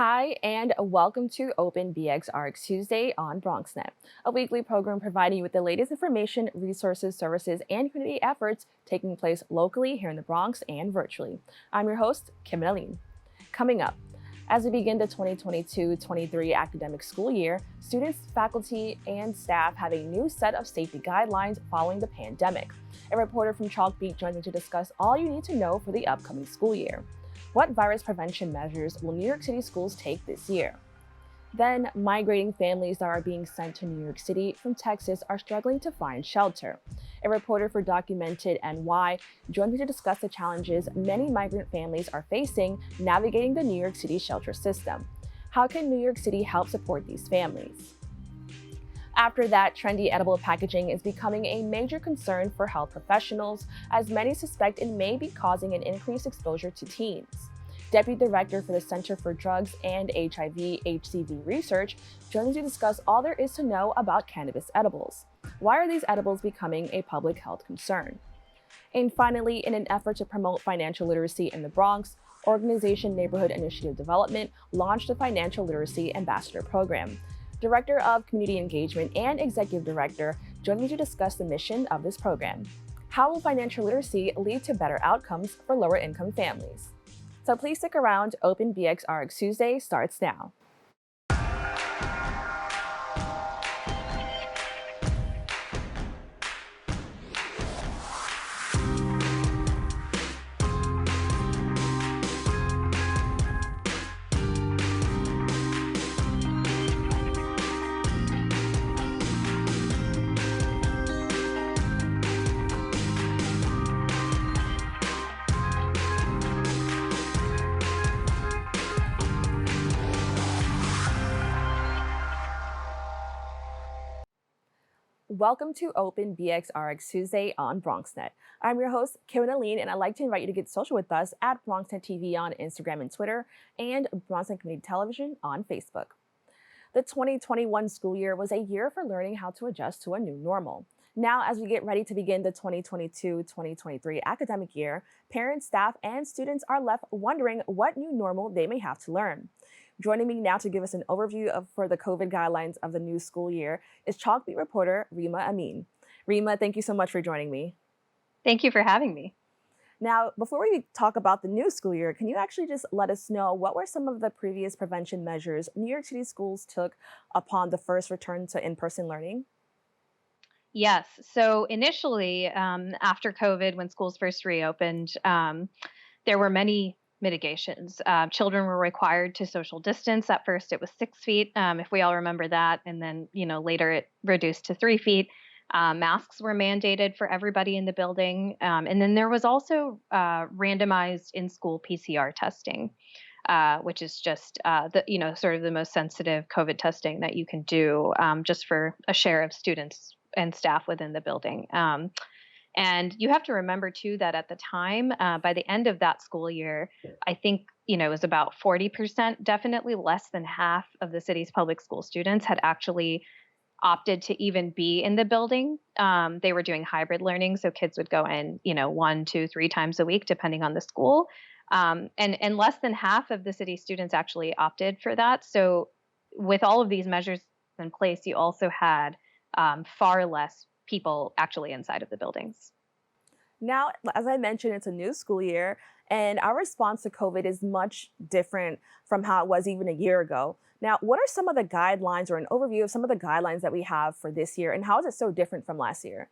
Hi, and welcome to Open BxRx Tuesday on BronxNet, a weekly program providing you with the latest information, resources, services, and community efforts taking place locally here in the Bronx and virtually. I'm your host, Kibin Alleyne. Coming up, as we begin the 2022-23 academic school year, students, faculty, and staff have a new set of safety guidelines following the pandemic. A reporter from Chalkbeat joins me to discuss all you need to know for the upcoming school year. What virus prevention measures will New York City schools take this year? Then, migrating families that are being sent to New York City from Texas are struggling to find shelter. A reporter for DocumentedNY joined me to discuss the challenges many migrant families are facing navigating the New York City shelter system. How can New York City help support these families? After that, trendy edible packaging is becoming a major concern for health professionals, as many suspect it may be causing an increased exposure to teens. Deputy Director for the Center for Drugs and HIV HCV Research joins to discuss all there is to know about cannabis edibles. Why are these edibles becoming a public health concern? And finally, in an effort to promote financial literacy in the Bronx, Organization Neighborhood Initiative Development launched the Financial Literacy Ambassador Program. Director of Community Engagement and Executive Director joined me to discuss the mission of this program. How will financial literacy lead to better outcomes for lower-income families? So please stick around. Open BxRx Tuesday starts now. Welcome to Open BxRx Tuesday on BronxNet. I'm your host, Kibin Alleyne, and I'd like to invite you to get social with us at BronxNet TV on Instagram and Twitter, and BronxNet Community Television on Facebook. The 2021 school year was a year for learning how to adjust to a new normal. Now, as we get ready to begin the 2022-2023 academic year, parents, staff, and students are left wondering what new normal they may have to learn. Joining me now to give us an overview for the COVID guidelines of the new school year is Chalkbeat reporter Reema Amin. Reema, thank you so much for joining me. Thank you for having me. Now, before we talk about the new school year, can you actually just let us know what were some of the previous prevention measures New York City schools took upon the first return to in-person learning? Yes. So initially, after COVID, when schools first reopened, there were many mitigations. Children were required to social distance. At first, it was 6 feet, if we all remember that, and then later it reduced to 3 feet. Masks were mandated for everybody in the building, and then there was also randomized in-school PCR testing, which is just the sort of the most sensitive COVID testing that you can do, just for a share of students and staff within the building. And you have to remember too that at the time, by the end of that school year, I think it was about 40%, definitely less than half of the city's public school students had actually opted to even be in the building. They were doing hybrid learning, so kids would go in, 1, 2, 3 times a week, depending on the school. And less than half of the city students actually opted for that. So with all of these measures in place, you also had far less people actually inside of the buildings. Now, as I mentioned, it's a new school year, and our response to COVID is much different from how it was even a year ago. Now, what are some of the guidelines or an overview of some of the guidelines that we have for this year, and how is it so different from last year?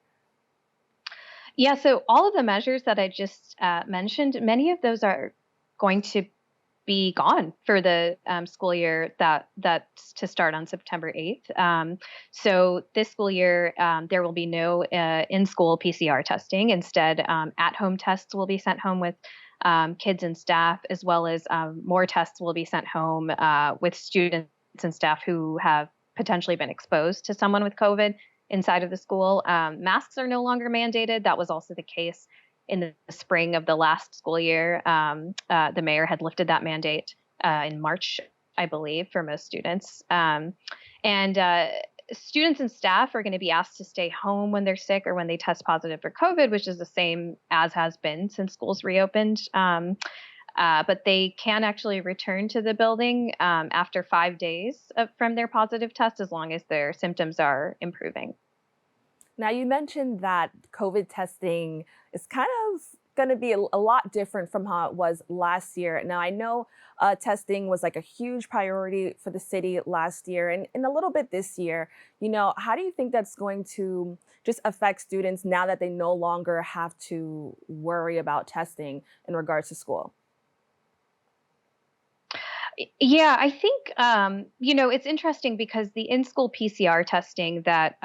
Yeah, so all of the measures that I just mentioned, many of those are going to be gone for the school year that's to start on September 8th. So this school year, there will be no in-school PCR testing. Instead, at-home tests will be sent home with kids and staff, as well as more tests will be sent home with students and staff who have potentially been exposed to someone with COVID inside of the school. Masks are no longer mandated. That was also the case in the spring of the last school year. The mayor had lifted that mandate in March, I believe, for most students. And students and staff are going to be asked to stay home when they're sick or when they test positive for COVID, which is the same as has been since schools reopened. but they can actually return to the building after 5 days from their positive test, as long as their symptoms are improving. Now, you mentioned that COVID testing is kind of going to be a lot different from how it was last year. Now, I know testing was like a huge priority for the city last year and a little bit this year. How do you think that's going to just affect students now that they no longer have to worry about testing in regards to school? Yeah, I think it's interesting because the in-school PCR testing that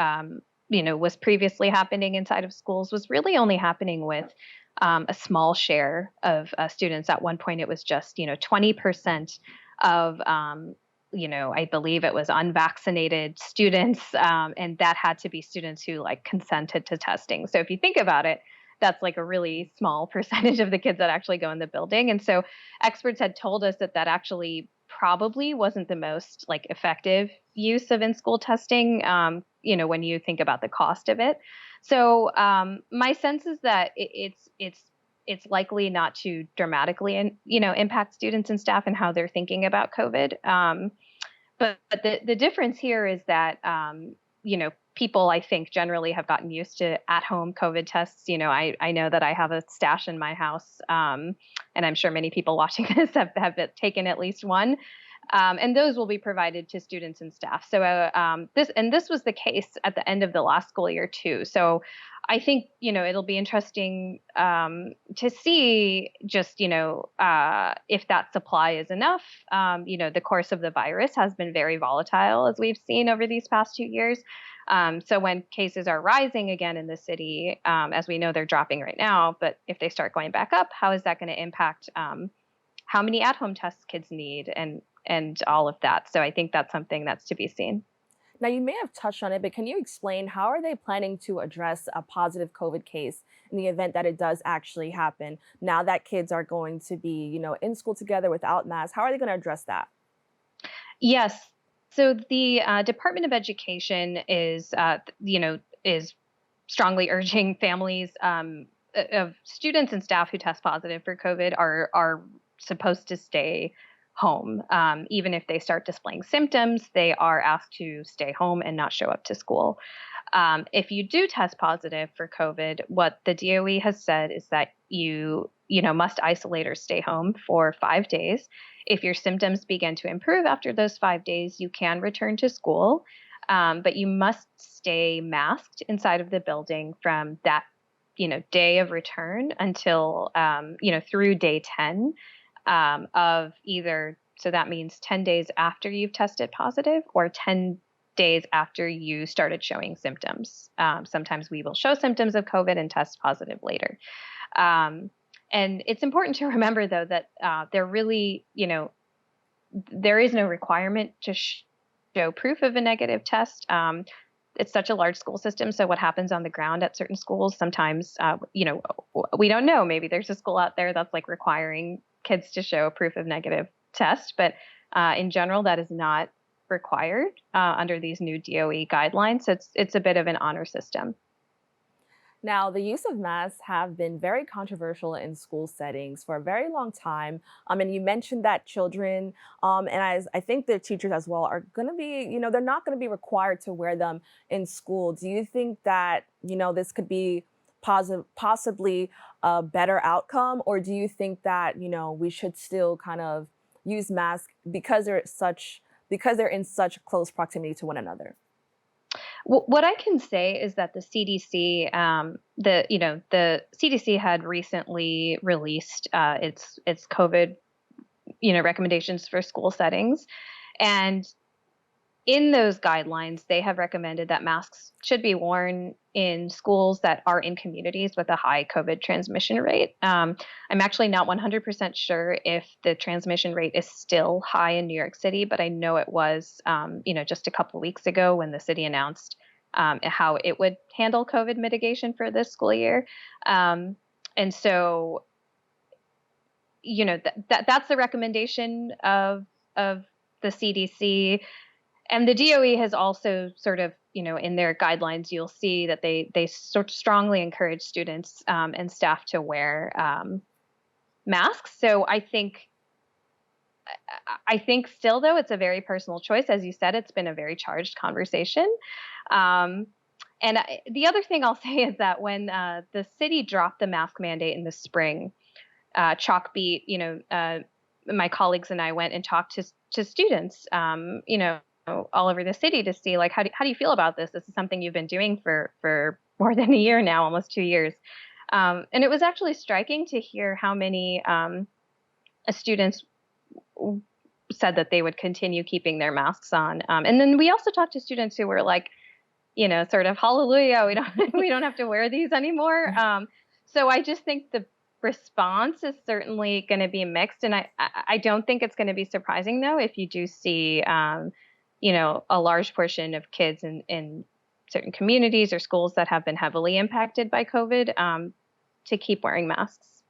was previously happening inside of schools was really only happening with a small share of students. At one point, it was just 20% of I believe it was unvaccinated students, and that had to be students who like consented to testing. So if you think about it, that's like a really small percentage of the kids that actually go in the building. And so experts had told us that that actually probably wasn't the most like effective use of in-school testing. When you think about the cost of it. So my sense is that it's likely not to dramatically impact students and staff and how they're thinking about COVID. But the difference here is that people I think generally have gotten used to at-home COVID tests. I know that I have a stash in my house, and I'm sure many people watching this have taken at least one. And those will be provided to students and staff. So this was the case at the end of the last school year too. So I think it'll be interesting to see just if that supply is enough. The course of the virus has been very volatile, as we've seen over these past 2 years. So when cases are rising again in the city, as we know they're dropping right now, but if they start going back up, how is that going to impact how many at-home tests kids need and all of that. So I think that's something that's to be seen. Now, you may have touched on it, but can you explain how are they planning to address a positive COVID case in the event that it does actually happen? Now that kids are going to be, in school together without masks, how are they going to address that? Yes. So the Department of Education is strongly urging families of students and staff who test positive for COVID are supposed to stay home. Even if they start displaying symptoms, they are asked to stay home and not show up to school. If you do test positive for COVID, what the DOE has said is that you must isolate or stay home for 5 days. If your symptoms begin to improve after those 5 days, you can return to school, but you must stay masked inside of the building from that day of return until through day 10 of either. So that means 10 days after you've tested positive or 10 days after you started showing symptoms. Sometimes we will show symptoms of COVID and test positive later. And it's important to remember, though, that there really, there is no requirement to show proof of a negative test. It's such a large school system. So what happens on the ground at certain schools, sometimes, we don't know. Maybe there's a school out there that's like requiring kids to show a proof of negative test. But in general, that is not required under these new DOE guidelines. So it's a bit of an honor system. Now, the use of masks have been very controversial in school settings for a very long time. And you mentioned that children, I think the teachers as well, are going to be, they're not going to be required to wear them in school. Do you think that, this could be possibly a better outcome? Or do you think that, we should still kind of use masks because they're in such close proximity to one another? What I can say is that the CDC, the CDC had recently released its COVID, recommendations for school settings, and in those guidelines, they have recommended that masks should be worn in schools that are in communities with a high COVID transmission rate. I'm actually not 100% sure if the transmission rate is still high in New York City, but I know it was, just a couple weeks ago when the city announced how it would handle COVID mitigation for this school year. And so, that's the recommendation of the CDC. And the DOE has also sort of, in their guidelines, you'll see that they sort of strongly encourage students and staff to wear masks. So I think still though it's a very personal choice. As you said, it's been a very charged conversation. Um, the other thing I'll say is that when the city dropped the mask mandate in the spring, Chalkbeat, my colleagues and I went and talked to students, all over the city to see like how do you feel about this? This is something you've been doing for more than a year now, almost 2 years, and it was actually striking to hear how many students said that they would continue keeping their masks on. And then we also talked to students who were like, sort of hallelujah, we don't we don't have to wear these anymore. So I just think the response is certainly going to be mixed, and I don't think it's going to be surprising though if you do see a large portion of kids in certain communities or schools that have been heavily impacted by COVID to keep wearing masks.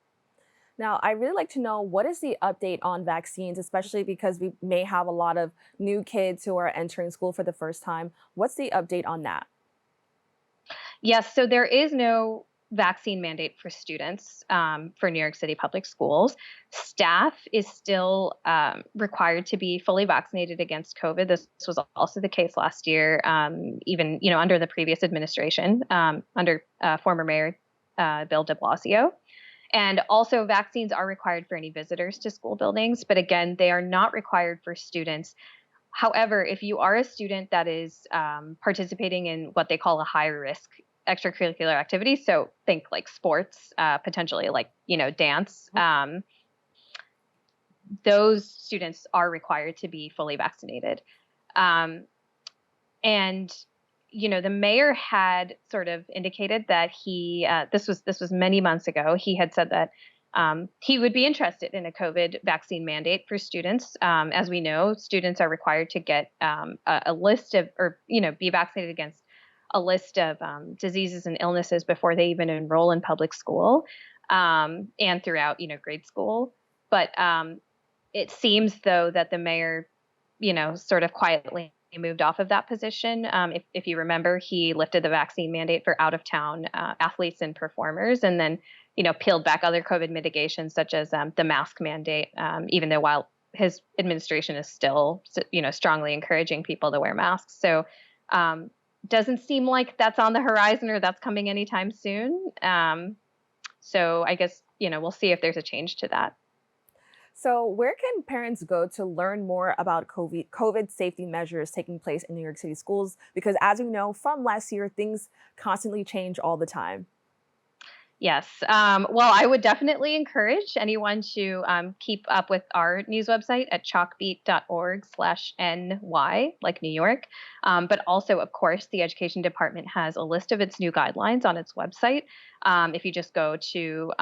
Now, I really like to know what is the update on vaccines, especially because we may have a lot of new kids who are entering school for the first time. What's the update on that? Yes, so there is no vaccine mandate for students for New York City public schools. Staff is still required to be fully vaccinated against COVID. This was also the case last year, even under the previous administration, under former Mayor Bill de Blasio. And also, vaccines are required for any visitors to school buildings, but again, they are not required for students. However, if you are a student that is participating in what they call a high risk extracurricular activity, so think like sports, potentially like, dance, those students are required to be fully vaccinated. And the mayor had sort of indicated that this was many months ago. He had said that he would be interested in a COVID vaccine mandate for students. As we know, students are required to get a list of, or be vaccinated against a list of diseases and illnesses before they even enroll in public school, and throughout grade school. But it seems though that the mayor, sort of quietly moved off of that position. If you remember, he lifted the vaccine mandate for out of town athletes and performers, and then peeled back other COVID mitigations such as the mask mandate. Even though while his administration is still strongly encouraging people to wear masks, so doesn't seem like that's on the horizon or that's coming anytime soon. So I guess we'll see if there's a change to that. So, where can parents go to learn more about COVID safety measures taking place in New York City schools? Because as we know from last year, things constantly change all the time. Yes. Well, I would definitely encourage anyone to keep up with our news website at chalkbeat.org/NY, like New York. But also, of course, the Education Department has a list of its new guidelines on its website. If you just go to,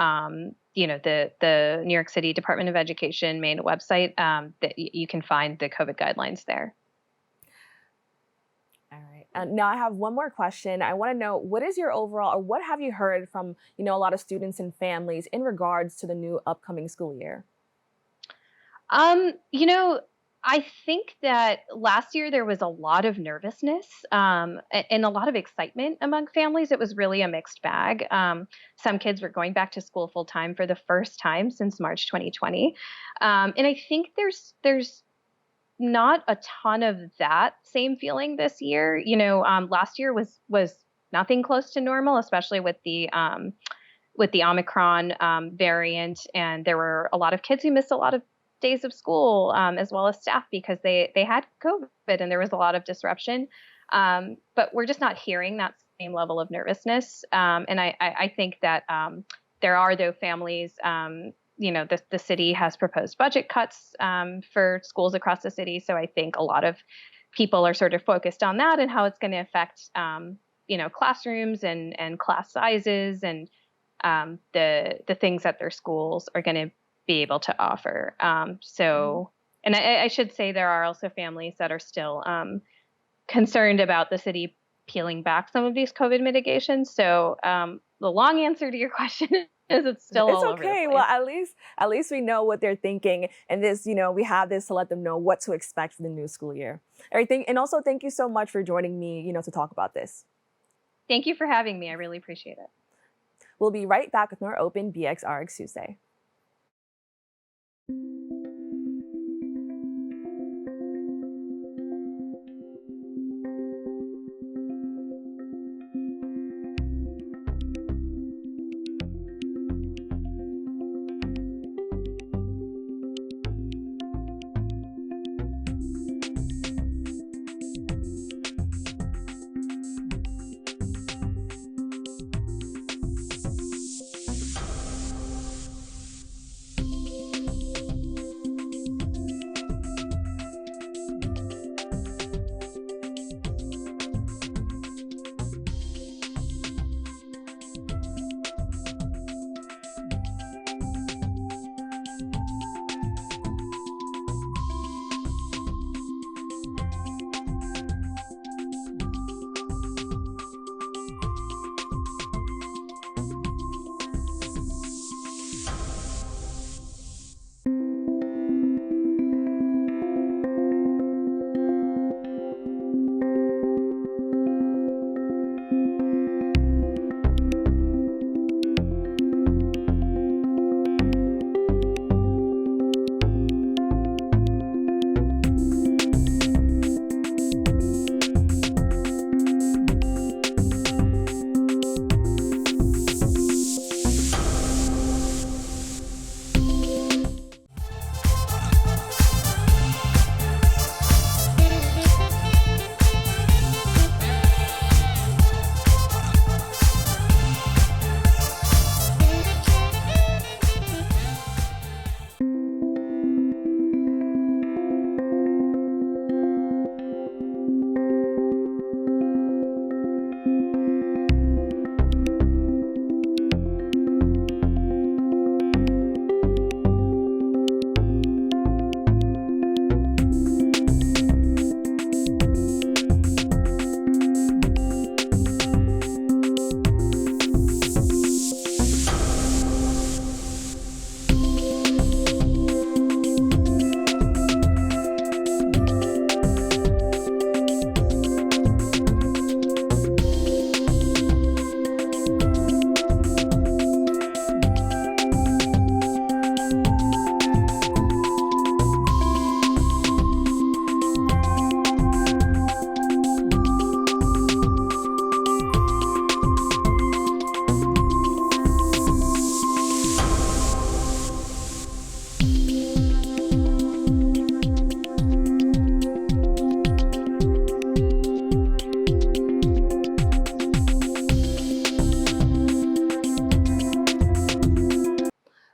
the New York City Department of Education main website, that you can find the COVID guidelines there. All right. Now I have one more question. I want to know what is your overall, or what have you heard from, a lot of students and families in regards to the new upcoming school year? Um, you know, I think that last year there was a lot of nervousness and a lot of excitement among families. It was really a mixed bag. Some kids were going back to school full time for the first time since March 2020, and I think there's not a ton of that same feeling this year. Last year was nothing close to normal, especially with the Omicron variant, and there were a lot of kids who missed a lot of days of school, as well as staff because they had COVID and there was a lot of disruption. But we're just not hearing that same level of nervousness, and I think that there are though families. The city has proposed budget cuts for schools across the city. So I think a lot of people are sort of focused on that and how it's going to affect, classrooms and class sizes and the things that their schools are going to be able to offer. And I should say there are also families that are still concerned about the city peeling back some of these COVID mitigations. So the long answer to your question is it's still It's all over the okay. place. Well, at least we know what they're thinking, and this, we have this to let them know what to expect for the new school year. Everything, and also thank you so much for joining me, to talk about this. Thank you for having me. I really appreciate it. We'll be right back with more Open BxRx Tuesday.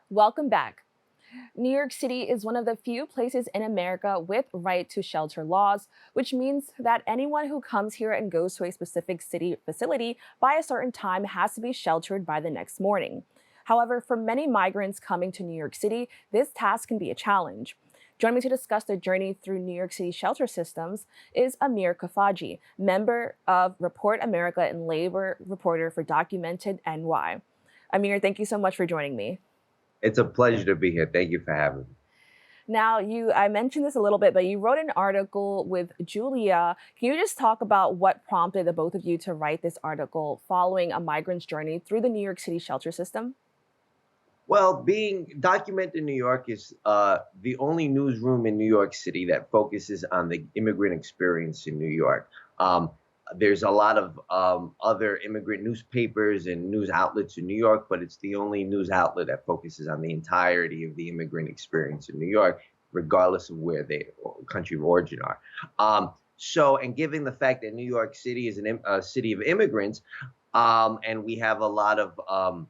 Welcome back. New York City is one of the few places in America with right to shelter laws, which means that anyone who comes here and goes to a specific city facility by a certain time has to be sheltered by the next morning. However, for many migrants coming to New York City, this task can be a challenge. Joining me to discuss the journey through New York City shelter systems is Amir Khafagy, member of Report America and labor reporter for DocumentedNY. Amir, thank you so much for joining me. It's a pleasure to be here. Thank you for having me. Now, I mentioned this a little bit, but you wrote an article with Julia. Can you just talk about what prompted the both of you to write this article following a migrant's journey through the New York City shelter system? Well, being Documented New York is the only newsroom in New York City that focuses on the immigrant experience in New York. There's a lot of other immigrant newspapers and news outlets in New York, but it's the only news outlet that focuses on the entirety of the immigrant experience in New York, regardless of where they country of origin are. And given the fact that New York City is a city of immigrants, and we have a lot of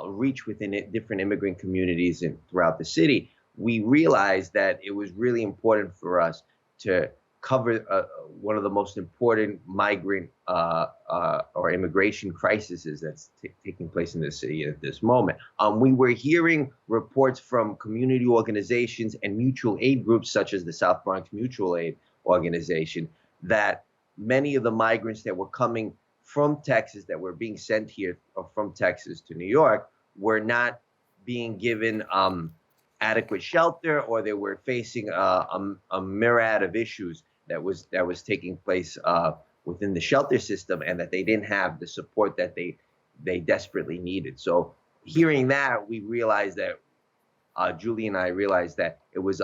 reach within different immigrant communities throughout the city, we realized that it was really important for us to cover one of the most important migrant or immigration crises that's taking place in the city at this moment. We were hearing reports from community organizations and mutual aid groups such as the South Bronx Mutual Aid Organization that many of the migrants that were coming from Texas, that were being sent here from Texas to New York, were not being given adequate shelter, or they were facing a myriad of issues that was taking place within the shelter system, and that they didn't have the support that they desperately needed. So hearing that, we realized that Julie and I realized that it was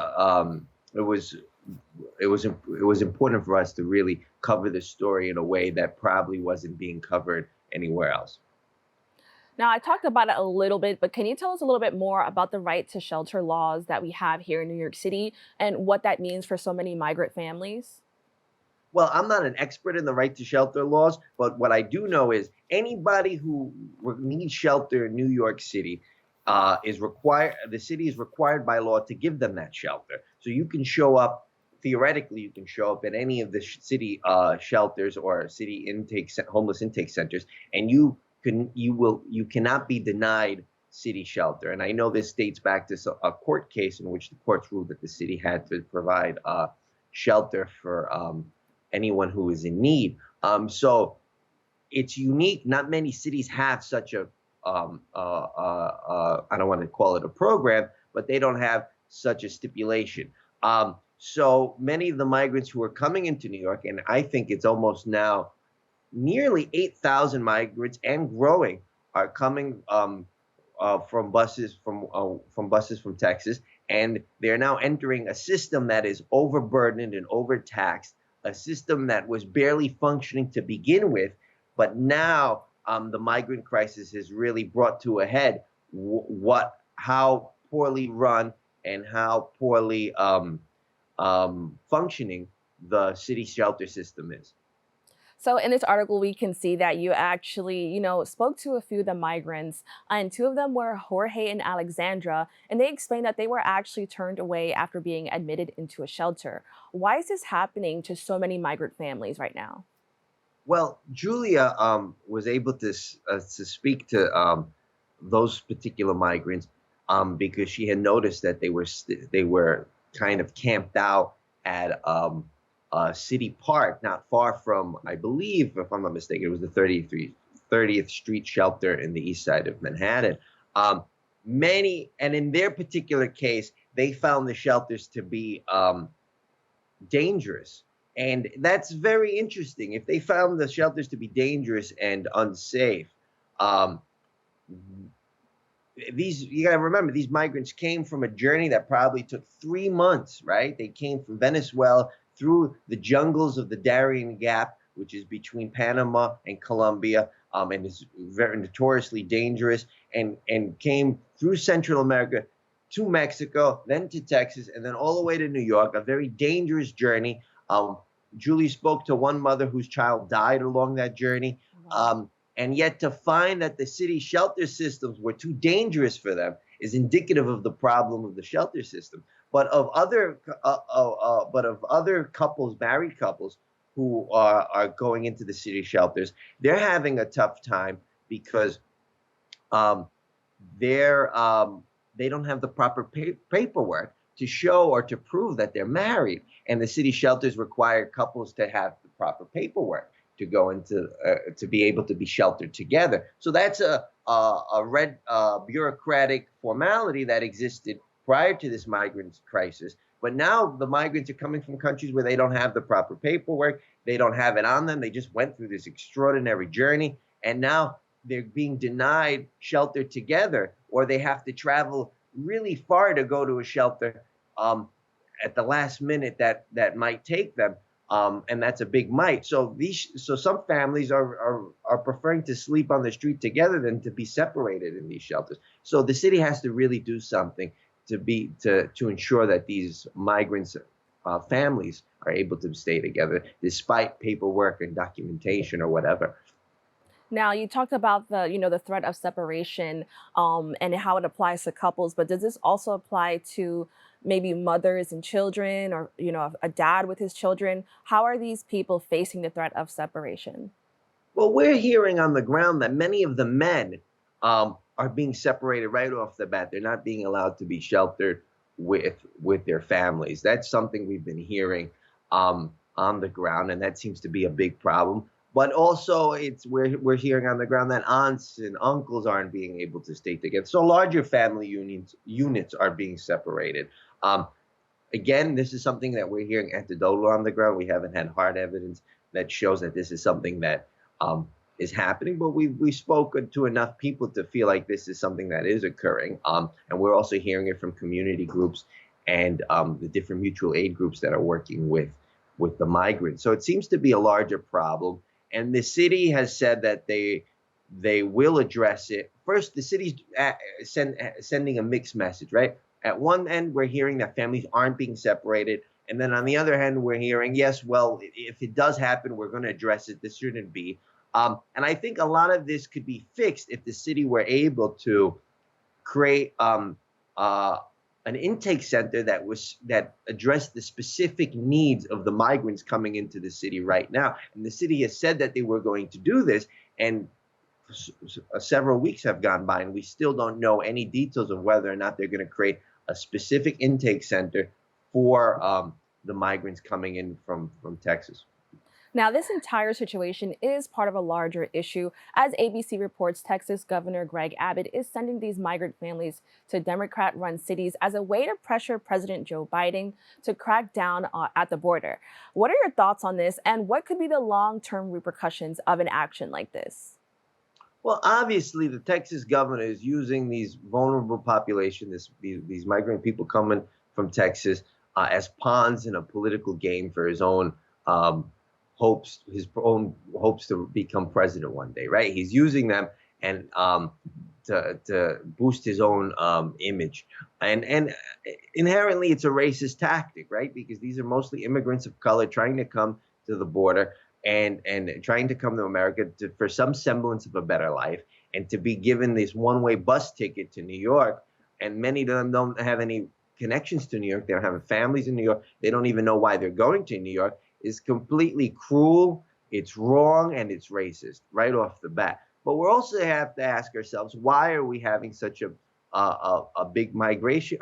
important for us to really cover the story in a way that probably wasn't being covered anywhere else. Now, I talked about it a little bit, but can you tell us a little bit more about the right to shelter laws that we have here in New York City and what that means for so many migrant families? Well, I'm not an expert in the right to shelter laws, but what I do know is anybody who needs shelter in New York City is required. The city is required by law to give them that shelter. So you can show up. Theoretically, you can show up at any of the city shelters or city homeless intake centers, and you cannot be denied city shelter. And I know this dates back to a court case in which the courts ruled that the city had to provide shelter for anyone who is in need. So it's unique. Not many cities have such a, I don't want to call it a program, but they don't have such a stipulation. So many of the migrants who are coming into New York, and I think it's almost now nearly 8,000 migrants and growing, are coming from buses from Texas, and they're now entering a system that is overburdened and overtaxed, a system that was barely functioning to begin with, but now the migrant crisis has really brought to a head how poorly run and how poorly functioning the city shelter system is. So in this article, we can see that you actually, spoke to a few of the migrants, and two of them were Jorge and Alexandra, and they explained that they were actually turned away after being admitted into a shelter. Why is this happening to so many migrant families right now? Well, Julia was able to speak to those particular migrants because she had noticed that they were kind of camped out at City Park, not far from, I believe, if I'm not mistaken, it was the 30th Street shelter in the east side of Manhattan. And in their particular case, they found the shelters to be dangerous. And that's very interesting. If they found the shelters to be dangerous and unsafe, you gotta remember, these migrants came from a journey that probably took 3 months, right? They came from Venezuela through the jungles of the Darien Gap, which is between Panama and Colombia, and is very notoriously dangerous, and came through Central America to Mexico, then to Texas, and then all the way to New York, a very dangerous journey. Julie spoke to one mother whose child died along that journey. Wow. And yet to find that the city shelter systems were too dangerous for them is indicative of the problem of the shelter system. But of other couples, married couples, who are going into the city shelters, they're having a tough time because they don't have the proper paperwork to show or to prove that they're married, and the city shelters require couples to have the proper paperwork to go into to be able to be sheltered together. So that's a bureaucratic formality that existed prior to this migrant crisis. But now the migrants are coming from countries where they don't have the proper paperwork, they don't have it on them, they just went through this extraordinary journey, and now they're being denied shelter together, or they have to travel really far to go to a shelter at the last minute that might take them. And that's a big might. So some families are preferring to sleep on the street together than to be separated in these shelters. So the city has to really do something to ensure that these migrants families are able to stay together despite paperwork and documentation or whatever. Now, you talked about the threat of separation and how it applies to couples, but does this also apply to maybe mothers and children, or a dad with his children? How are these people facing the threat of separation? Well, we're hearing on the ground that many of the men are being separated right off the bat. They're not being allowed to be sheltered with their families. That's something we've been hearing on the ground, and that seems to be a big problem. But also, we're hearing on the ground that aunts and uncles aren't being able to stay together. So larger family units are being separated. Again, this is something that we're hearing anecdotal on the ground. We haven't had hard evidence that shows that this is something that is happening, but we spoken to enough people to feel like this is something that is occurring. And we're also hearing it from community groups and the different mutual aid groups that are working with the migrants. So it seems to be a larger problem. And the city has said that they will address it. First, the city's sending a mixed message, right? At one end, we're hearing that families aren't being separated. And then on the other hand, we're hearing, yes, well, if it does happen, we're going to address it. This shouldn't be. And I think a lot of this could be fixed if the city were able to create an intake center that addressed the specific needs of the migrants coming into the city right now. And the city has said that they were going to do this, and several weeks have gone by, and we still don't know any details of whether or not they're going to create a specific intake center for the migrants coming in from Texas. Now, this entire situation is part of a larger issue. As ABC reports, Texas Governor Greg Abbott is sending these migrant families to Democrat-run cities as a way to pressure President Joe Biden to crack down at the border. What are your thoughts on this, and what could be the long-term repercussions of an action like this? Well, obviously, the Texas governor is using these vulnerable population, these migrant people coming from Texas, as pawns in a political game for his own hopes to become president one day, right? He's using them and to boost his own image, and inherently it's a racist tactic, right? Because these are mostly immigrants of color trying to come to the border and trying to come to America for some semblance of a better life, and to be given this one-way bus ticket to New York. And many of them don't have any connections to New York. They don't have families in New York. They don't even know why they're going to New York. Is completely cruel, it's wrong, and it's racist right off the bat. But we also have to ask ourselves, why are we having such a big migration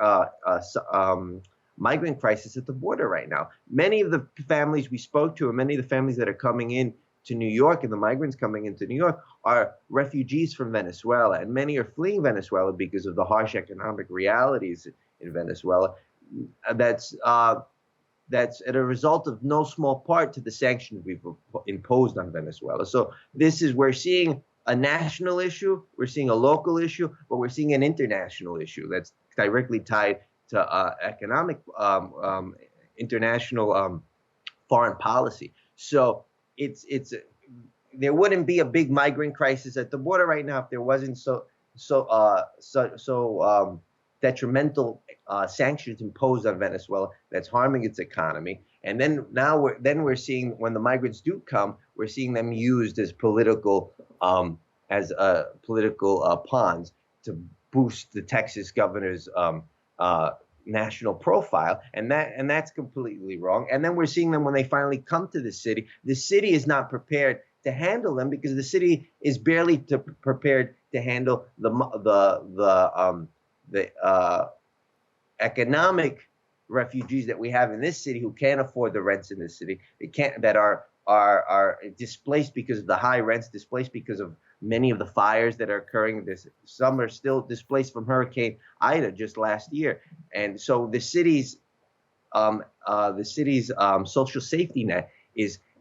migrant crisis at the border right now? Many of the families we spoke to, and many of the families that are coming in to New York, and the migrants coming into New York, are refugees from Venezuela, and many are fleeing Venezuela because of the harsh economic realities in Venezuela. That's a result of no small part to the sanctions we've imposed on Venezuela. So we're seeing a national issue, we're seeing a local issue, but we're seeing an international issue that's directly tied to economic, international foreign policy. So there wouldn't be a big migrant crisis at the border right now if there wasn't so detrimental sanctions imposed on Venezuela that's harming its economy. And then we're seeing, when the migrants do come, we're seeing them used as political pawns to boost the Texas governor's national profile, and that's completely wrong. And then we're seeing them when they finally come to the city is not prepared to handle them, because the city is barely prepared to handle the economic refugees that we have in this city who can't afford the rents in this city. That are displaced because of the high rents, displaced because of many of the fires that are occurring. Some are still displaced from Hurricane Ida just last year, and so the city's social safety net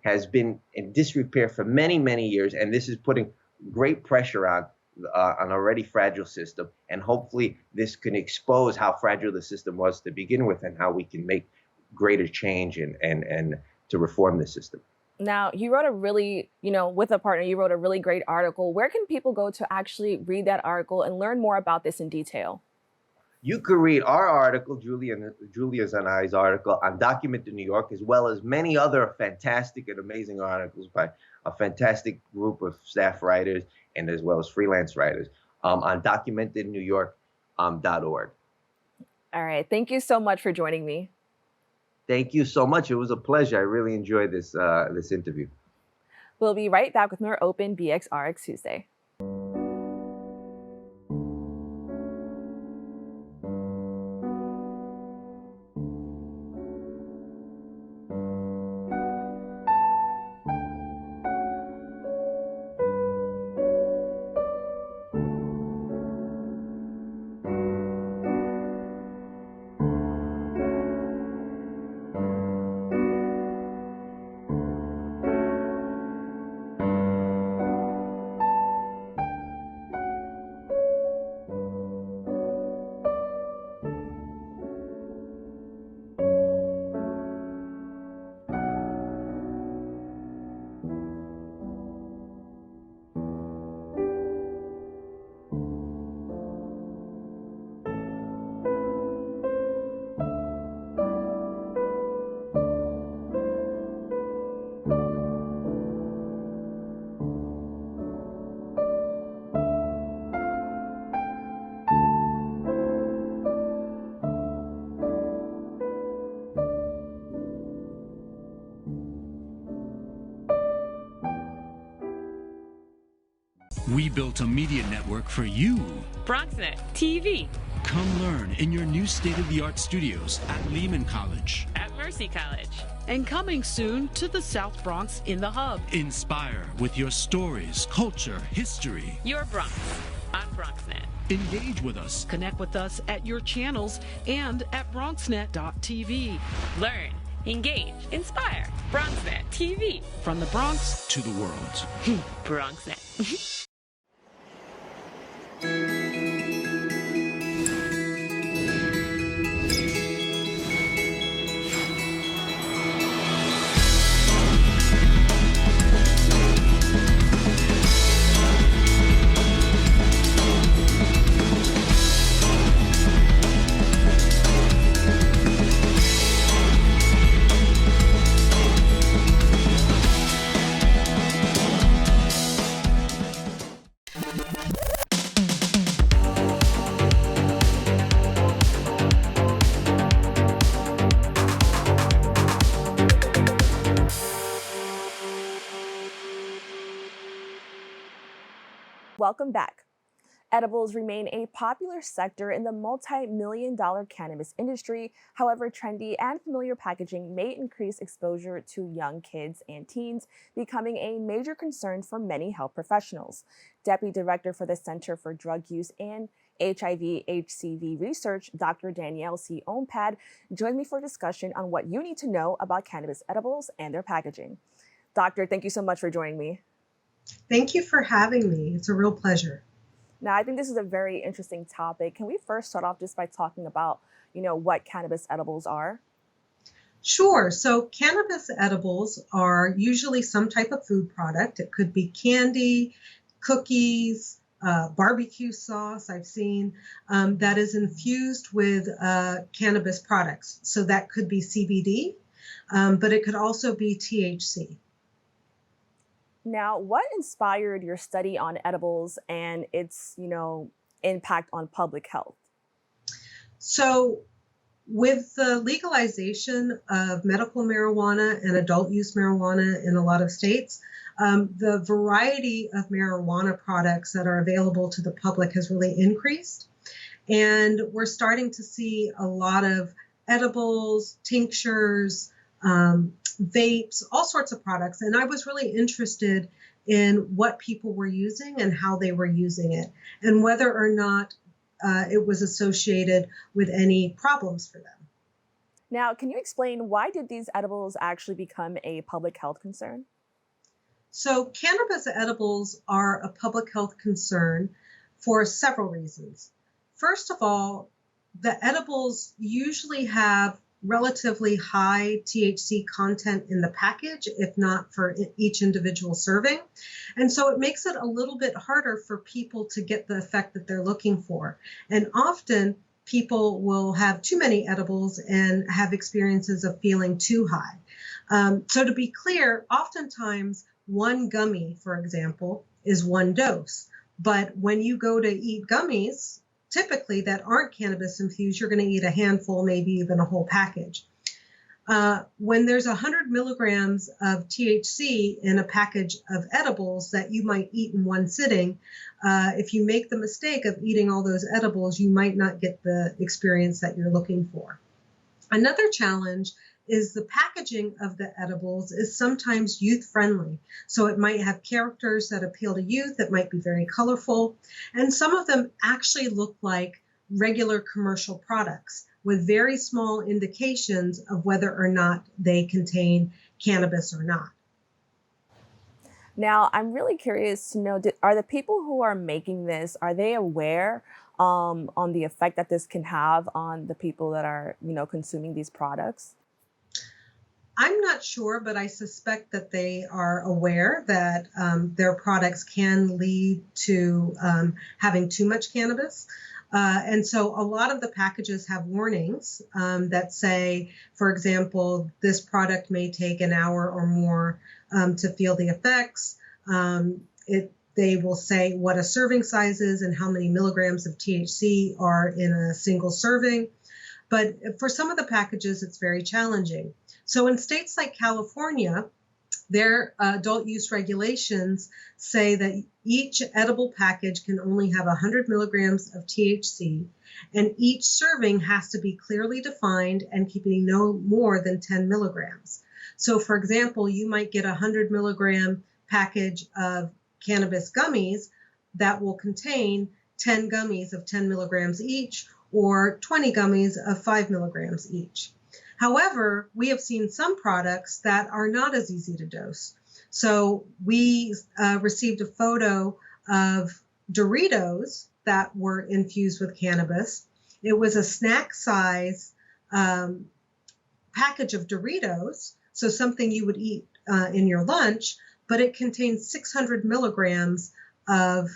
has been in disrepair for many years, and this is putting great pressure on an already fragile system. And hopefully this can expose how fragile the system was to begin with, and how we can make greater change and to reform the system. Now, you wrote a really, with a partner, you wrote a really great article. Where can people go to actually read that article and learn more about this in detail? You could read our article, Julia's and I's article, on Documented New York, as well as many other fantastic and amazing articles by a fantastic group of staff writers, and as well as freelance writers, on DocumentedNYork.org. All right. Thank you so much for joining me. Thank you so much. It was a pleasure. I really enjoyed this interview. We'll be right back with more Open BxRx Tuesday. We built a media network for you. BronxNet TV. Come learn in your new state-of-the-art studios at Lehman College. At Mercy College. And coming soon to the South Bronx in the Hub. Inspire with your stories, culture, history. Your Bronx on BronxNet. Engage with us. Connect with us at your channels and at BronxNet.tv. Learn, engage, inspire. BronxNet TV. From the Bronx to the world. BronxNet. Welcome back. Edibles remain a popular sector in the multi-million-dollar cannabis industry. However, trendy and familiar packaging may increase exposure to young kids and teens, becoming a major concern for many health professionals. Deputy Director for the Center for Drug Use and HIV HCV Research, Dr. Danielle C. Ompad, joined me for a discussion on what you need to know about cannabis edibles and their packaging. Doctor, thank you so much for joining me. Thank you for having me. It's a real pleasure. Now, I think this is a very interesting topic. Can we first start off just by talking about, what cannabis edibles are? Sure. So cannabis edibles are usually some type of food product. It could be candy, cookies, barbecue sauce I've seen that is infused with cannabis products. So that could be CBD, but it could also be THC. Now, what inspired your study on edibles and its, impact on public health? So with the legalization of medical marijuana and adult use marijuana in a lot of states, the variety of marijuana products that are available to the public has really increased. And we're starting to see a lot of edibles, tinctures, vapes, all sorts of products. And I was really interested in what people were using and how they were using it, and whether or not it was associated with any problems for them. Now, can you explain why did these edibles actually become a public health concern? So cannabis edibles are a public health concern for several reasons. First of all, the edibles usually have relatively high THC content in the package, if not for each individual serving. And so it makes it a little bit harder for people to get the effect that they're looking for. And often people will have too many edibles and have experiences of feeling too high. So to be clear, oftentimes one gummy, for example, is one dose. But when you go to eat gummies, typically that aren't cannabis infused, you're going to eat a handful, maybe even a whole package. When there's 100 milligrams of THC in a package of edibles that you might eat in one sitting, if you make the mistake of eating all those edibles, you might not get the experience that you're looking for. Another challenge is the packaging of the edibles is sometimes youth friendly. So it might have characters that appeal to youth. It might be very colorful. And some of them actually look like regular commercial products with very small indications of whether or not they contain cannabis or not. Now, I'm really curious to know, are the people who are making this, are they aware on the effect that this can have on the people that are, consuming these products? I'm not sure, but I suspect that they are aware that their products can lead to having too much cannabis. And so a lot of the packages have warnings that say, for example, this product may take an hour or more to feel the effects. They will say what a serving size is and how many milligrams of THC are in a single serving. But for some of the packages, it's very challenging. So in states like California, Their adult use regulations say that each edible package can only have 100 milligrams of THC, and each serving has to be clearly defined and keeping no more than 10 milligrams. So, for example, you might get a 100 milligram package of cannabis gummies that will contain 10 gummies of 10 milligrams each, or 20 gummies of 5 milligrams each. However, we have seen some products that are not as easy to dose. So we received a photo of Doritos that were infused with cannabis. It was a snack size package of Doritos, so something you would eat in your lunch, but it contains 600 milligrams of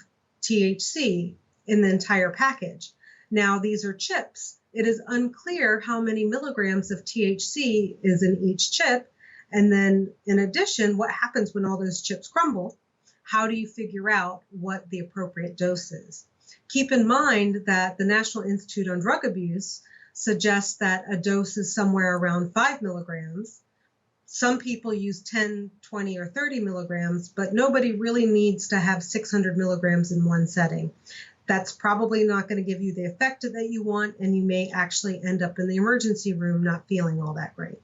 THC in the entire package. Now, these are chips. It is unclear how many milligrams of THC is in each chip. And then in addition, what happens when all those chips crumble? How do you figure out what the appropriate dose is? Keep in mind that the National Institute on Drug Abuse suggests that a dose is somewhere around 5 milligrams. Some people use 10, 20, or 30 milligrams, but nobody really needs to have 600 milligrams in one setting. That's probably not going to give you the effect that you want, and you may actually end up in the emergency room not feeling all that great.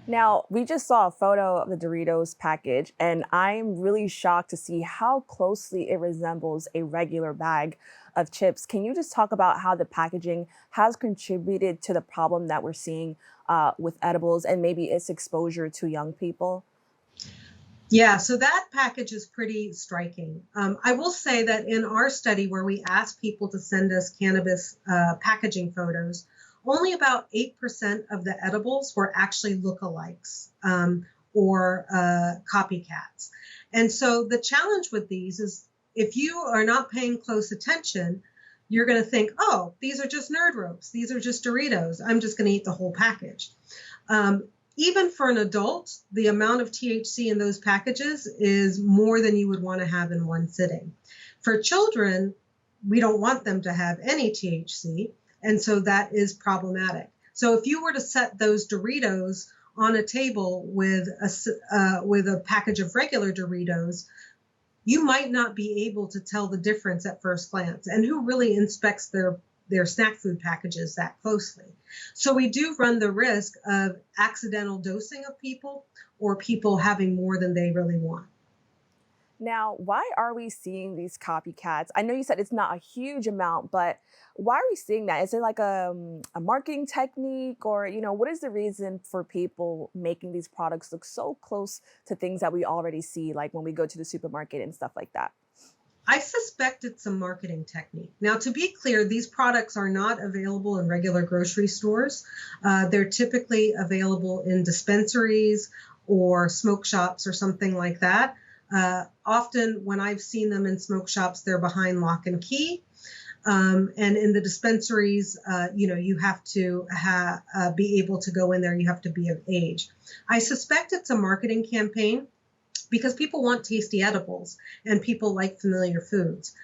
Now, we just saw a photo of the Doritos package, and I'm really shocked to see how closely it resembles a regular bag of chips. Can you just talk about how the packaging has contributed to the problem that we're seeing with edibles and maybe its exposure to young people? Yeah, so that package is pretty striking. I will say that in our study where we asked people to send us cannabis packaging photos, only about 8% of the edibles were actually lookalikes or copycats. And so the challenge with these is if you are not paying close attention, you're going to think, oh, these are just nerd ropes. These are just Doritos. I'm just going to eat the whole package. Even for an adult, the amount of THC in those packages is more than you would want to have in one sitting. For children, we don't want them to have any THC, and so that is problematic. So if you were to set those Doritos on a table with a package of regular Doritos, you might not be able to tell the difference at first glance. And who really inspects their snack food packages that closely? So we do run the risk of accidental dosing of people or people having more than they really want. Now, why are we seeing these copycats? I know you said it's not a huge amount, but why are we seeing that? Is it like a marketing technique, or, what is the reason for people making these products look so close to things that we already see, like when we go to the supermarket and stuff like that? I suspect it's a marketing technique. Now, to be clear, these products are not available in regular grocery stores. They're typically available in dispensaries or smoke shops or something like that. Often when I've seen them in smoke shops, they're behind lock and key. And in the dispensaries, you have to be able to go in there. You have to be of age. I suspect it's a marketing campaign, because people want tasty edibles and people like familiar foods.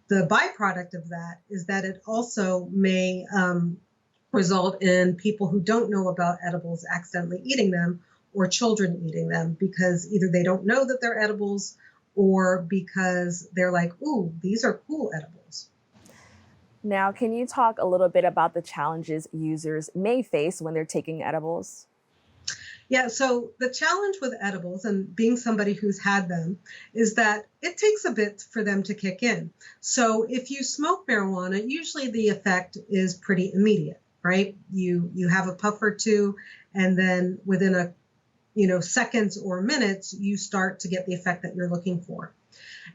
The byproduct of that is that it also may result in people who don't know about edibles accidentally eating them, or children eating them, because either they don't know that they're edibles or because they're like, ooh, these are cool edibles. Now, can you talk a little bit about the challenges users may face when they're taking edibles? Yeah, so the challenge with edibles, and being somebody who's had them, is that it takes a bit for them to kick in. So if you smoke marijuana, usually the effect is pretty immediate, right? You have a puff or two, and then within seconds or minutes, you start to get the effect that you're looking for.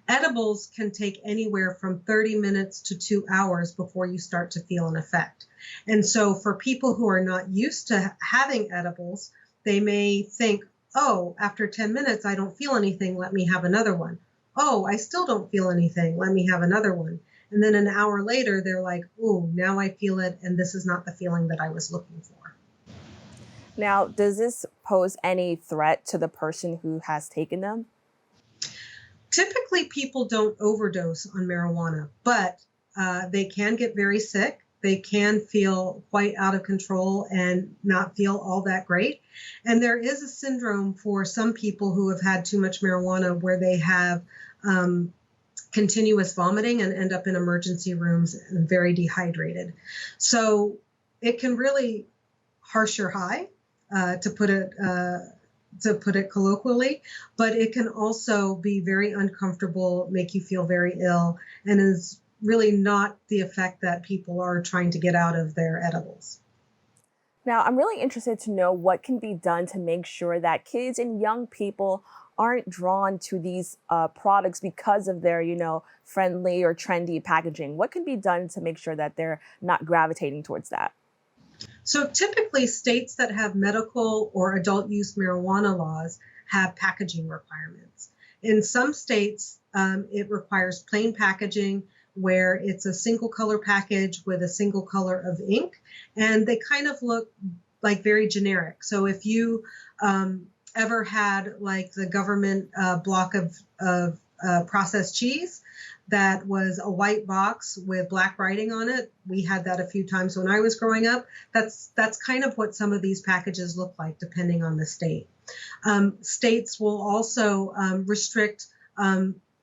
Edibles can take anywhere from 30 minutes to 2 hours before you start to feel an effect. And so for people who are not used to having edibles, they may think, oh, after 10 minutes, I don't feel anything. Let me have another one. Oh, I still don't feel anything. Let me have another one. And then an hour later, they're like, oh, now I feel it. And this is not the feeling that I was looking for. Now, does this pose any threat to the person who has taken them? Typically, people don't overdose on marijuana, but they can get very sick. they can feel quite out of control and not feel all that great. And there is a syndrome for some people who have had too much marijuana where they have continuous vomiting and end up in emergency rooms and very dehydrated. So it can really harsh your high, to put it colloquially, but it can also be very uncomfortable, make you feel very ill, and is really not the effect that people are trying to get out of their edibles. Now, I'm really interested to know what can be done to make sure that kids and young people aren't drawn to these products because of their, friendly or trendy packaging. What can be done to make sure that they're not gravitating towards that? So typically states that have medical or adult use marijuana laws have packaging requirements. In some states, it requires plain packaging where it's a single color package with a single color of ink, and they kind of look like very generic. So if you ever had like the government block of processed cheese that was a white box with black writing on it, we had that a few times when I was growing up. That's kind of what some of these packages look like depending on the state. States will also restrict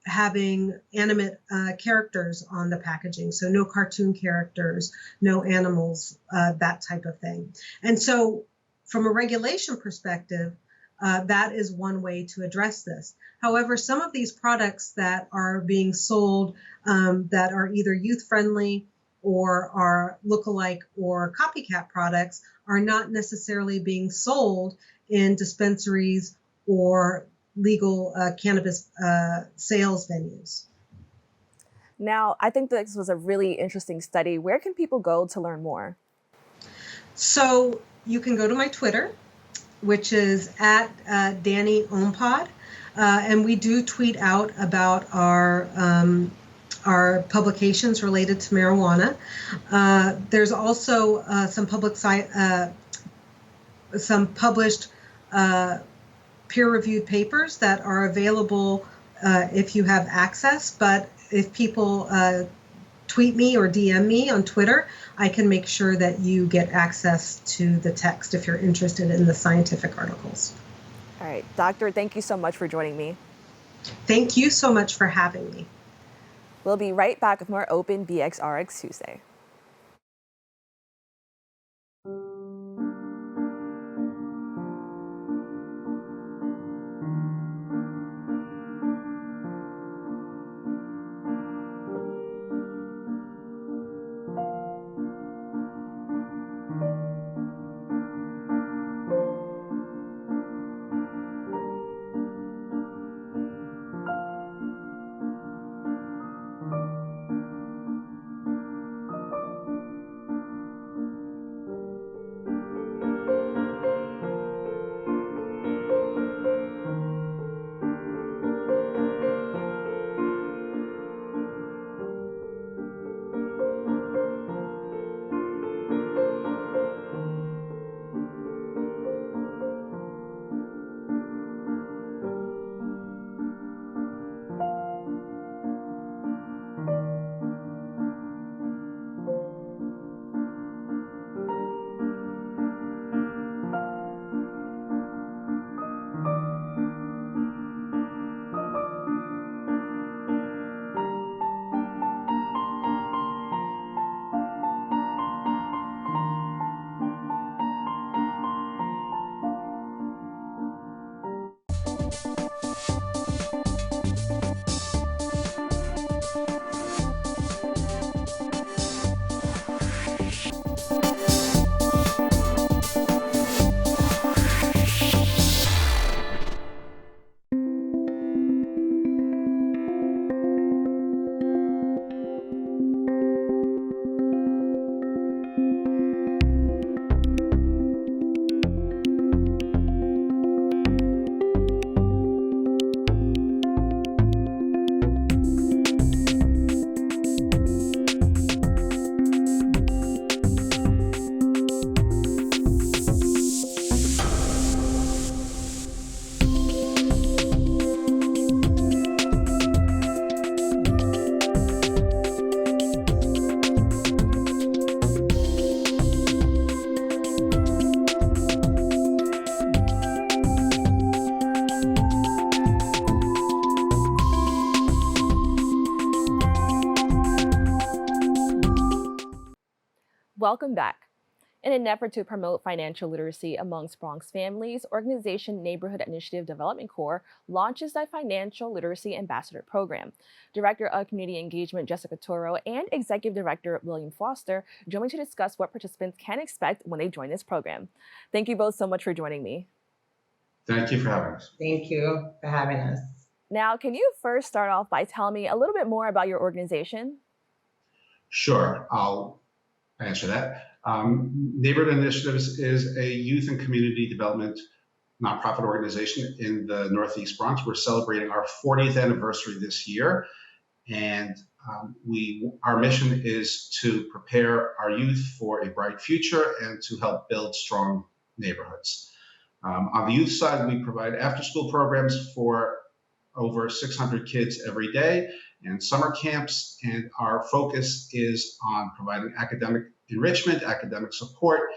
having animate characters on the packaging. So no cartoon characters, no animals, that type of thing. And so from a regulation perspective, that is one way to address this. However, some of these products that are being sold that are either youth-friendly or are lookalike or copycat products are not necessarily being sold in dispensaries or legal cannabis sales venues. Now, I think this was a really interesting study. Where can people go to learn more? So you can go to my Twitter, which is at Danny Ompad, and we do tweet out about our publications related to marijuana. There's also some published peer-reviewed papers that are available if you have access. But if people tweet me or DM me on Twitter, I can make sure that you get access to the text if you're interested in the scientific articles. All right, Doctor, thank you so much for joining me. Thank you so much for having me. We'll be right back with more Open BxRx Tuesday. Welcome back. In an effort to promote financial literacy amongst Bronx families, organization Neighborhood Initiative Development Corps launches the Financial Literacy Ambassador Program. Director of Community Engagement Jessica Toro and Executive Director William Foster join me to discuss what participants can expect when they join this program. Thank you both so much for joining me. Thank you for having us. Thank you for having us. Now, can you first start off by telling me a little bit more about your organization? Sure, I'll answer that. Neighborhood Initiatives is a youth and community development nonprofit organization in the Northeast Bronx. We're celebrating our 40th anniversary this year, and our mission is to prepare our youth for a bright future and to help build strong neighborhoods. On the youth side, we provide after-school programs for over 600 kids every day and summer camps, and our focus is on providing academic enrichment, academic support,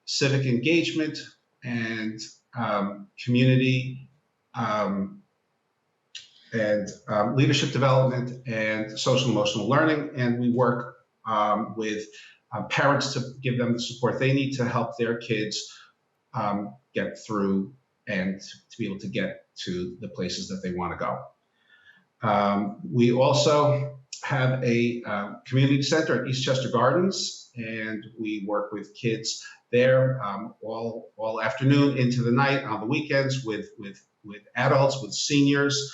civic engagement, and community and leadership development and social emotional learning. And we work with parents to give them the support they need to help their kids get through and to be able to get to the places that they want to go. We also have a community center at Eastchester Gardens, and we work with kids there all afternoon into the night, on the weekends with adults, with seniors.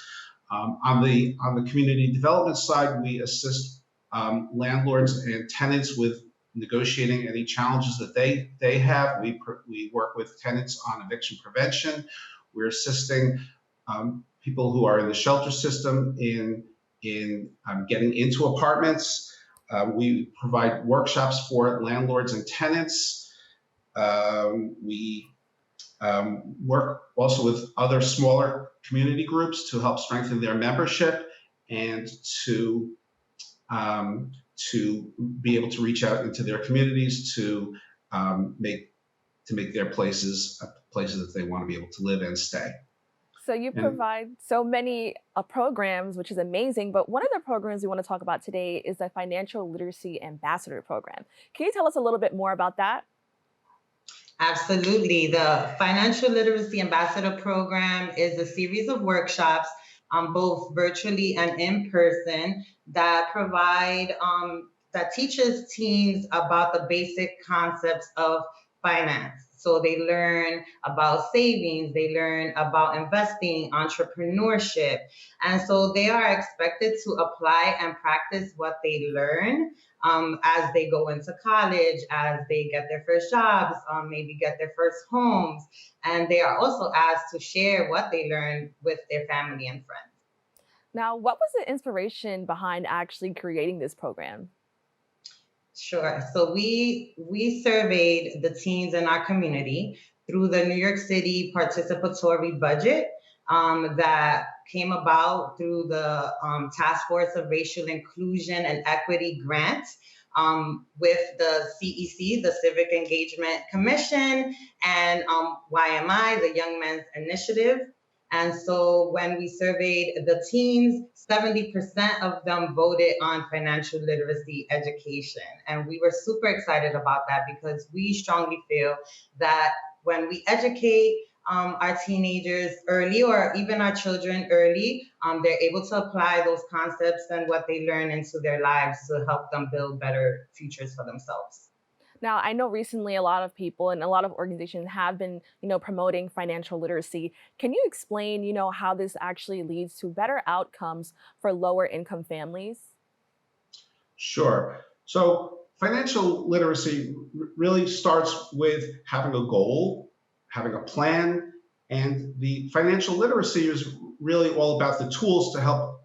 On the community development side, we assist landlords and tenants with negotiating any challenges that they have. We work with tenants on eviction prevention. We're assisting people who are in the shelter system in getting into apartments. We provide workshops for landlords and tenants. We work also with other smaller community groups to help strengthen their membership and to be able to reach out into their communities to make their places that they want to be able to live and stay. So you provide so many programs, which is amazing, but one of the programs we want to talk about today is the Financial Literacy Ambassador Program. Can you tell us a little bit more about that? Absolutely. The Financial Literacy Ambassador Program is a series of workshops, both virtually and in person, that that teaches teens about the basic concepts of finance. So they learn about savings, they learn about investing, entrepreneurship. And so they are expected to apply and practice what they learn as they go into college, as they get their first jobs, maybe get their first homes. And they are also asked to share what they learned with their family and friends. Now, what was the inspiration behind actually creating this program? Sure. So we surveyed the teens in our community through the New York City participatory budget that came about through the Task Force of Racial Inclusion and Equity grant with the CEC, the Civic Engagement Commission, and YMI, the Young Men's Initiative. And so when we surveyed the teens, 70% of them voted on financial literacy education. And we were super excited about that because we strongly feel that when we educate our teenagers early, or even our children early, they're able to apply those concepts and what they learn into their lives to help them build better futures for themselves. Now, I know recently a lot of people and a lot of organizations have been, promoting financial literacy. Can you explain, how this actually leads to better outcomes for lower income families? Sure. So financial literacy really starts with having a goal, having a plan, and the financial literacy is really all about the tools to help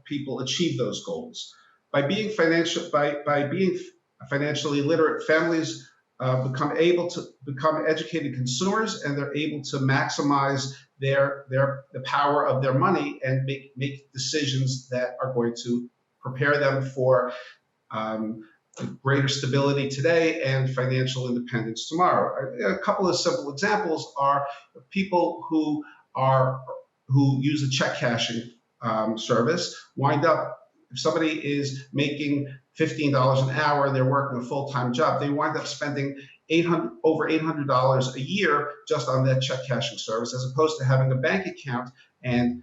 people achieve those goals. By being financially literate, families become educated consumers, and they're able to maximize the power of their money and make decisions that are going to prepare them for greater stability today and financial independence tomorrow. A couple of simple examples are people who use a check cashing service wind up, if somebody is making $15 an hour, they're working a full-time job, they wind up spending over $800 a year just on that check cashing service, as opposed to having a bank account and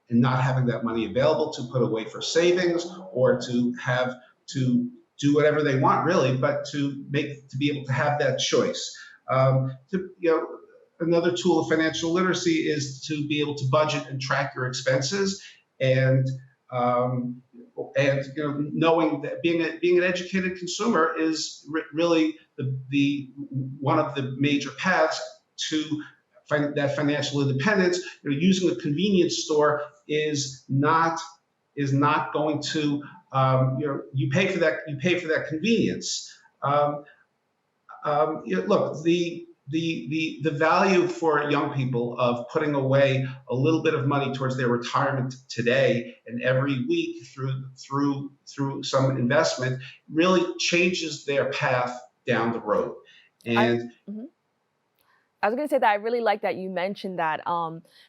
not having that money available to put away for savings or to have to do whatever they want, really, but to be able to have that choice. Another tool of financial literacy is to be able to budget and track your expenses, and knowing that being an educated consumer is really the one of the major paths to that financial independence. Using a convenience store is not going to you pay for that convenience. Look, the value for young people of putting away a little bit of money towards their retirement today and every week through some investment really changes their path down the road. And I was going to say that I really like that you mentioned that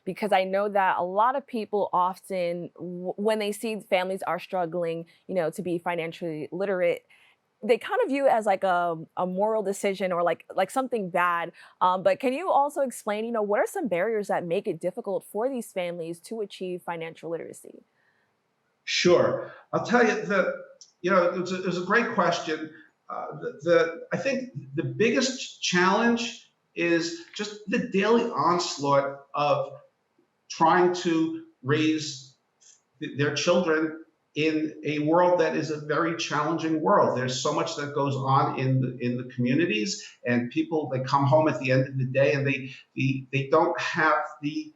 because I know that a lot of people often, when they see families are struggling, to be financially literate, they kind of view it as like a moral decision or like something bad. But can you also explain, what are some barriers that make it difficult for these families to achieve financial literacy? Sure. I'll tell you it was a great question. I think the biggest challenge is just the daily onslaught of trying to raise their children in a world that is a very challenging world. There's so much that goes on in the communities, and people, they come home at the end of the day and they don't have the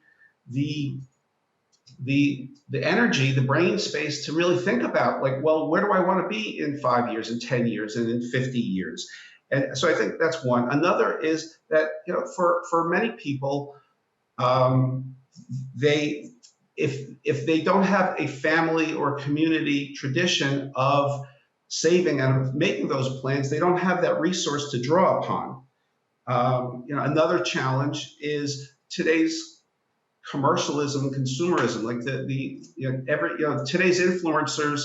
energy, the brain space to really think about, like, well, where do I want to be in 5 years, in 10 years, and in 50 years? And so I think that's one. Another is that, for many people, if they don't have a family or community tradition of saving and of making those plans, they don't have that resource to draw upon. Another challenge is today's commercialism and consumerism. Like today's influencers,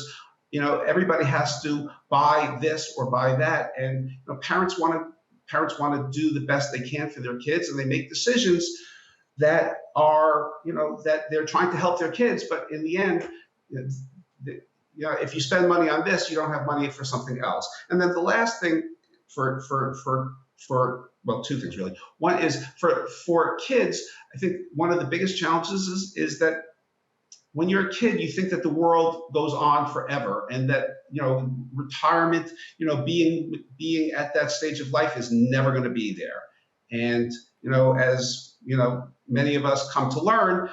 everybody has to buy this or buy that, and parents want to do the best they can for their kids, and they make decisions that are, that they're trying to help their kids, but in the end, if you spend money on this, you don't have money for something else. And then the last thing well, two things really. One is for kids, I think one of the biggest challenges is that when you're a kid, you think that the world goes on forever, and that retirement, being at that stage of life is never going to be there. And as many of us come to learn,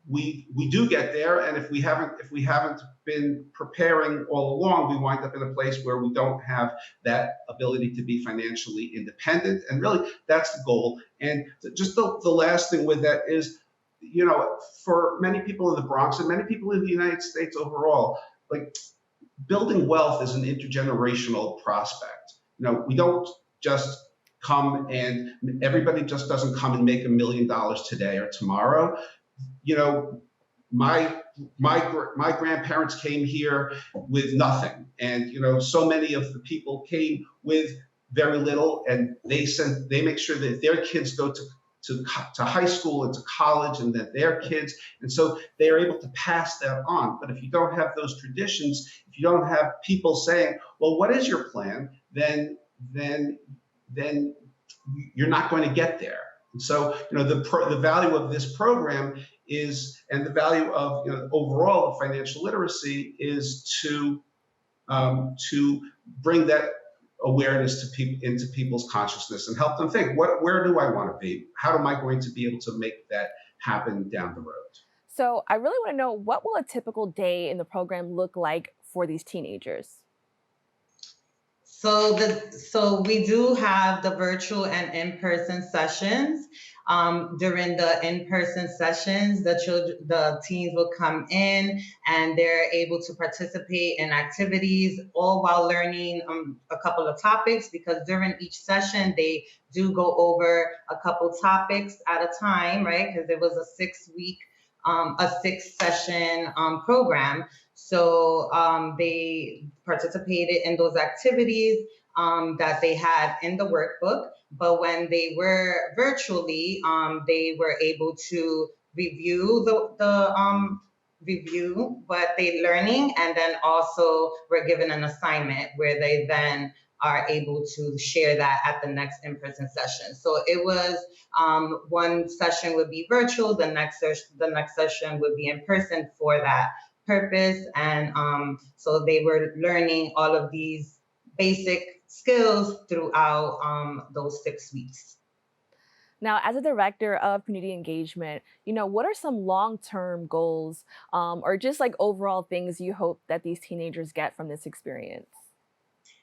we do get there, and if we haven't been preparing all along, we wind up in a place where we don't have that ability to be financially independent. And really, that's the goal. And just the last thing with that is, for many people in the Bronx and many people in the United States overall, like, building wealth is an intergenerational prospect. We don't just come and everybody just doesn't come and make $1 million today or tomorrow. My grandparents came here with nothing, and so many of the people came with very little, and they make sure that their kids go to high school and to college, and that their kids, and so they are able to pass that on. But if you don't have those traditions, if you don't have people saying, well, what is your plan, then you're not going to get there. And so, the value of this program is, and the value of overall of financial literacy is to bring that awareness to people, into people's consciousness, and help them think, where do I want to be? How am I going to be able to make that happen down the road? So I really want to know, what will a typical day in the program look like for these teenagers? So we do have the virtual and in-person sessions. During the in-person sessions, the teens will come in and they're able to participate in activities, all while learning a couple of topics, because during each session, they do go over a couple topics at a time, right? Because it was a 6-week a 6-session program. So they participated in those activities that they had in the workbook. But when they were virtually, they were able to review review what they're learning, and then also were given an assignment where they then are able to share that at the next in-person session. So it was one session would be virtual, the next session would be in person for that purpose, and so they were learning all of these basic skills throughout those 6 weeks. Now, as a director of community engagement, what are some long-term goals or just like overall things you hope that these teenagers get from this experience?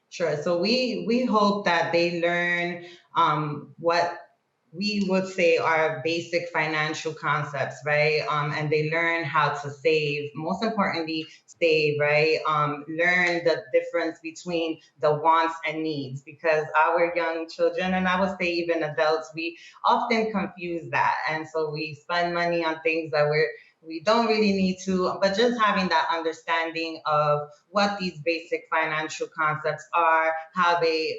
Sure. So we hope that they learn what we would say are basic financial concepts, right? And they learn how to save, most importantly, save, right? Learn the difference between the wants and needs, because our young children, and I would say even adults, we often confuse that. And so we spend money on things that we don't really need to, but just having that understanding of what these basic financial concepts are, how they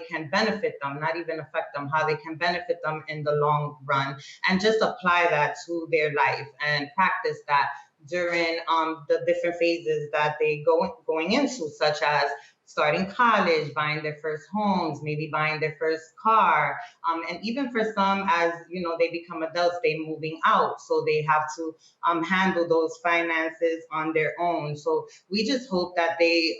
can benefit them, not even affect them, how they can benefit them in the long run, and just apply that to their life and practice that during the different phases that they going into, such as starting college, buying their first homes, maybe buying their first car, and even for some, as they become adults, they moving out, so they have to handle those finances on their own. So we just hope that they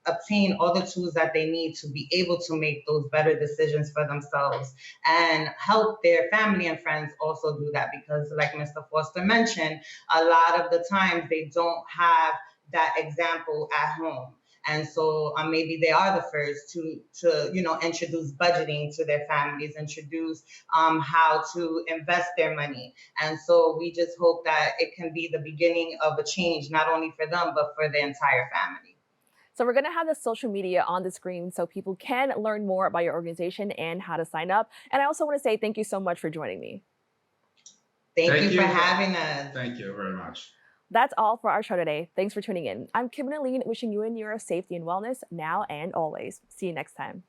obtain all the tools that they need to be able to make those better decisions for themselves, and help their family and friends also do that, because like Mr. Foster mentioned, a lot of the times they don't have that example at home. And so maybe they are the first to introduce budgeting to their families, introduce how to invest their money. And so we just hope that it can be the beginning of a change, not only for them, but for the entire family. So we're going to have the social media on the screen so people can learn more about your organization and how to sign up. And I also want to say thank you so much for joining me. Thank you for having us. Thank you very much. That's all for our show today. Thanks for tuning in. I'm Kibin Alleyne, wishing you and your safety and wellness now and always. See you next time.